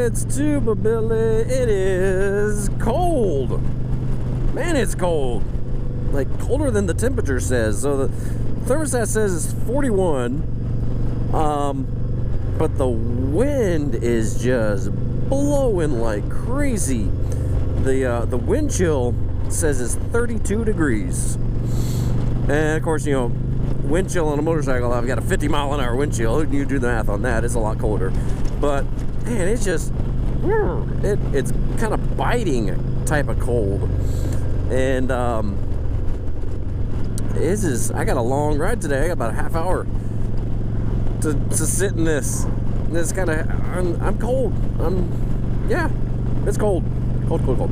It's Tuba Billy. It is cold. Man, it's cold. Like colder than the temperature says. So the thermostat says it's 41. But the wind is just blowing like crazy. The wind chill says it's 32 degrees. And of course, you know, wind chill on a motorcycle, I've got a 50-mile-an-hour wind chill. You do the math on that, it's a lot colder. But man, it's just it's kind of biting type of cold. And I got a long ride today. I got about a half hour to sit in this. This kind of I'm cold. Yeah, it's cold. Cold.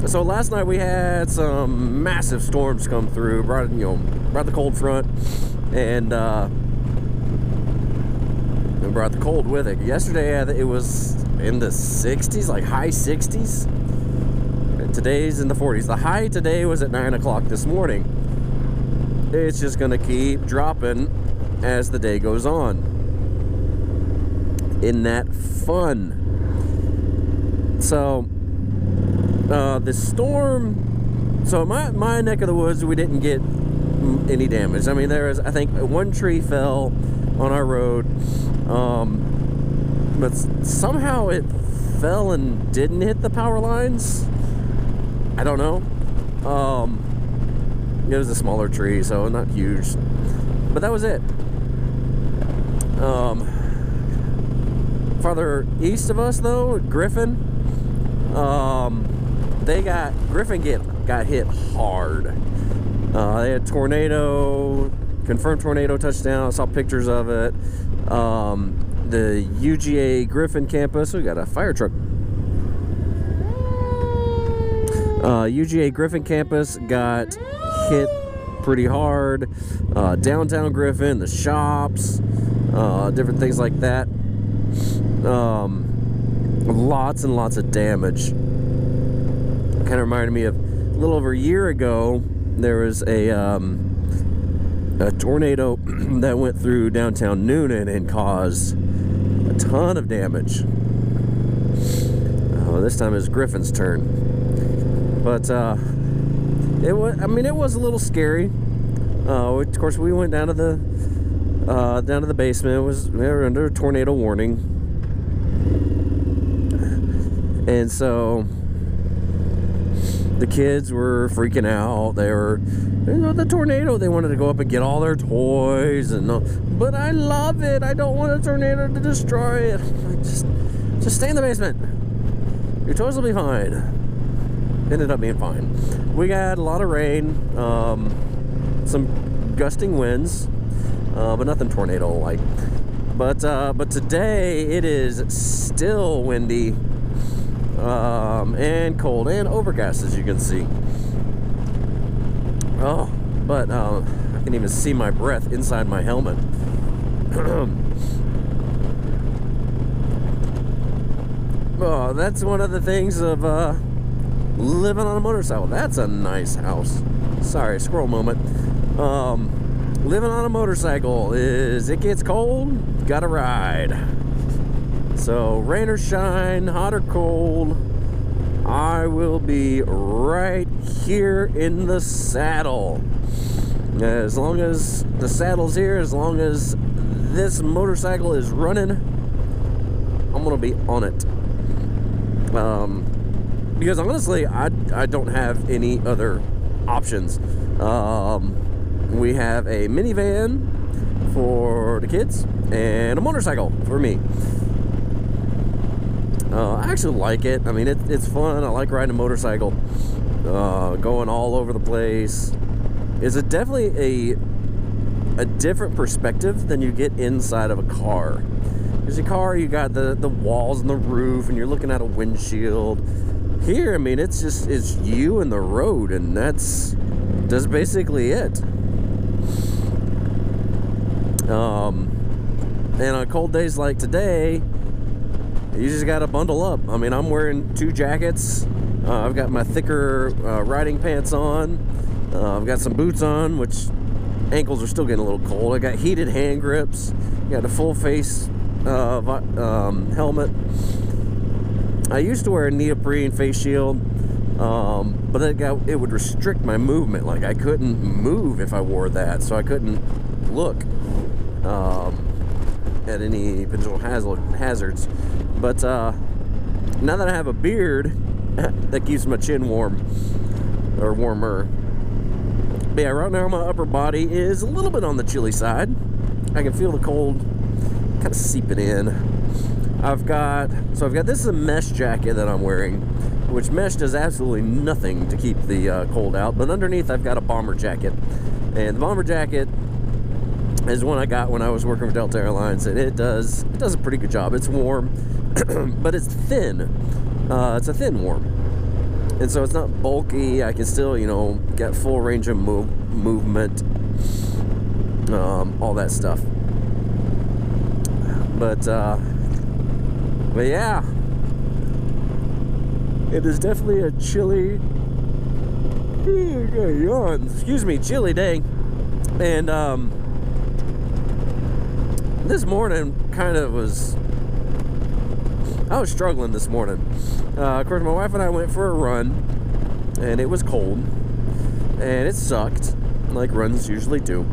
So last night we had some massive storms come through, brought the cold front, and brought the cold with it. Yesterday it was in the 60s, like high 60s. And today's in the 40s. The high today was at 9 o'clock this morning. It's just gonna keep dropping as the day goes on. Isn't that fun? So the storm, so my neck of the woods, we didn't get any damage. I mean, there was, I think, one tree fell on our road, but somehow it fell and didn't hit the power lines. I don't know. It was a smaller tree, so not huge, but that was it. Farther east of us, though, Griffin, Griffin got hit hard. They had confirmed tornado touchdown. I saw pictures of it. The UGA Griffin campus, we got a fire truck. UGA Griffin campus got hit pretty hard. Downtown Griffin, the shops, different things like that. Lots and lots of damage. Kind of reminded me of a little over a year ago. There was a tornado that went through downtown Noonan and caused a ton of damage. This time it's Griffin's turn, but it was a little scary. Of course, we went down to the basement. We were under a tornado warning, and so the kids were freaking out. They were, the tornado. They wanted to go up and get all their toys, but I love it. I don't want a tornado to destroy it. Just stay in the basement. Your toys will be fine. Ended up being fine. We got a lot of rain, some gusting winds, but nothing tornado-like. But today it is still windy. And cold and overcast, as you can see. But I can even see my breath inside my helmet. That's one of the things of living on a motorcycle. That's a nice house. Sorry, squirrel moment. Living on a motorcycle is, it gets cold, gotta ride. So rain or shine, hot or cold, I will be right here in the saddle. As long as the saddle's here, as long as this motorcycle is running, I'm gonna be on it. Because honestly, I don't have any other options. We have a minivan for the kids and a motorcycle for me. I actually like it. I mean, it's fun. I like riding a motorcycle, going all over the place. It's definitely a different perspective than you get inside of a car. Because your car, you got the walls and the roof, and you're looking at a windshield. Here, I mean, it's you and the road, and that's basically it. And on cold days like today, you just gotta bundle up. I mean, I'm wearing 2 jackets. I've got my thicker riding pants on. I've got some boots on, which ankles are still getting a little cold. I got heated hand grips. Got a full face helmet. I used to wear a neoprene face shield, but it would restrict my movement. Like, I couldn't move if I wore that, so I couldn't look at any potential hazards. But now that I have a beard, that keeps my chin warm, or warmer. But yeah, right now my upper body is a little bit on the chilly side. I can feel the cold kind of seeping in. I've got this is a mesh jacket that I'm wearing, which mesh does absolutely nothing to keep the cold out. But underneath I've got a bomber jacket, and the bomber jacket is one I got when I was working for Delta Airlines, and it does a pretty good job. It's warm, but it's thin. It's a thin warm, and so it's not bulky. I can still, you know, get full range of movement, all that stuff. But yeah, it is definitely a chilly, excuse me, chilly day. And this morning I was struggling this morning. Of course, my wife and I went for a run, and it was cold, and it sucked, like runs usually do.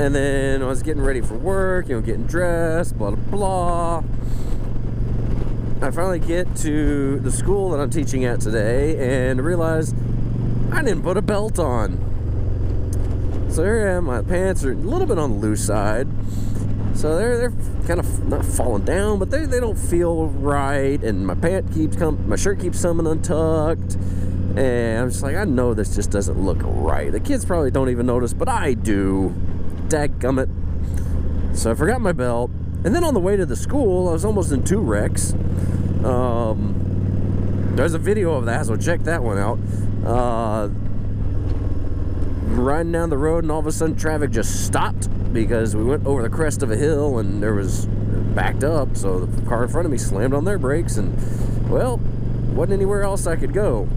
And then I was getting ready for work, you know, getting dressed, blah, blah, blah. I finally get to the school that I'm teaching at today and realize I didn't put a belt on. So here I am, my pants are a little bit on the loose side. So they're kind of not falling down, but they don't feel right, and my shirt keeps coming untucked, and I'm just like, I know this just doesn't look right. The kids probably don't even notice, but I do. Dadgummit. So I forgot my belt, and then on the way to the school, I was almost in 2 wrecks. There's a video of that, so check that one out. Riding down the road, and all of a sudden traffic just stopped because we went over the crest of a hill, and there was backed up, so the car in front of me slammed on their brakes, and well, wasn't anywhere else I could go.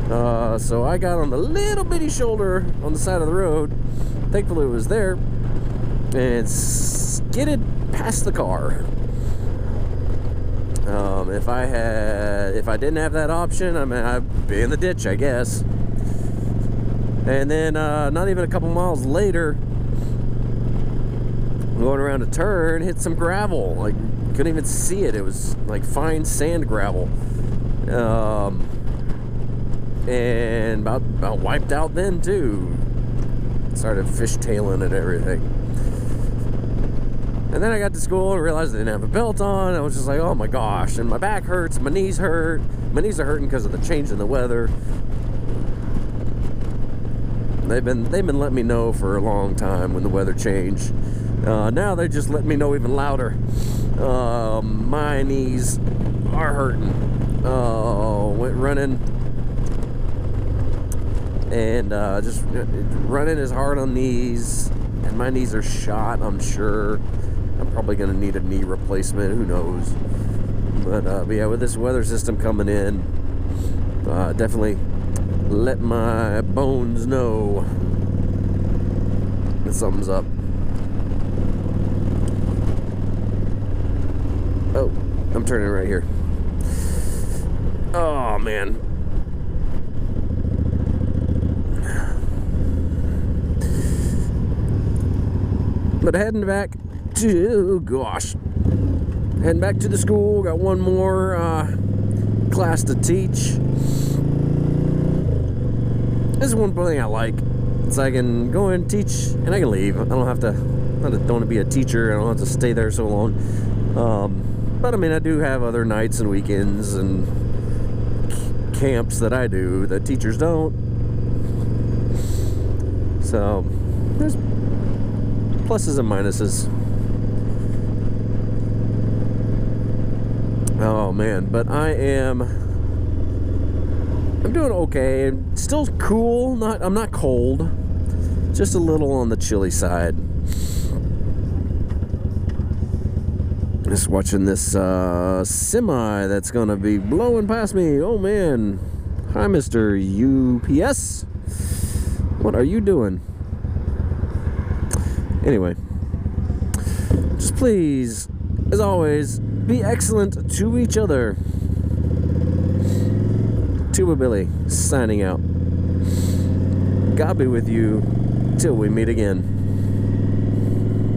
So I got on the little bitty shoulder on the side of the road. Thankfully it was there, and skidded past the car. If I didn't have that option, I mean, I'd be in the ditch, I guess. And then not even a couple miles later, going around a turn, hit some gravel. Like, couldn't even see it. It was like fine sand gravel, and about wiped out then too. Started fishtailing and everything. And then I got to school and realized I didn't have a belt on. I was just like, oh my gosh. And my back hurts, my knees hurt. My knees are hurting because of the change in the weather. They've been letting me know for a long time when the weather changed. Now they just let me know even louder. My knees are hurting. Went running, and just running is hard on knees, and my knees are shot. I'm sure I'm probably gonna need a knee replacement, who knows. But yeah, with this weather system coming in, definitely let my bones know that something's up. Oh, I'm turning right here. Oh man. But heading back to, heading back to the school. Got one more class to teach. This is one thing I like. It's I can go and teach, and I can leave. I don't have to. I don't want to be a teacher. I don't have to stay there so long. But I mean, I do have other nights and weekends and camps that I do that teachers don't. So there's pluses and minuses. Oh man, but I'm doing okay. Still cool. I'm not cold. Just a little on the chilly side. Just watching this semi that's gonna be blowing past me. Oh man. Hi, Mr. UPS. What are you doing? Anyway. Just please, as always, be excellent to each other. Tuba Billy, signing out. God be with you till we meet again.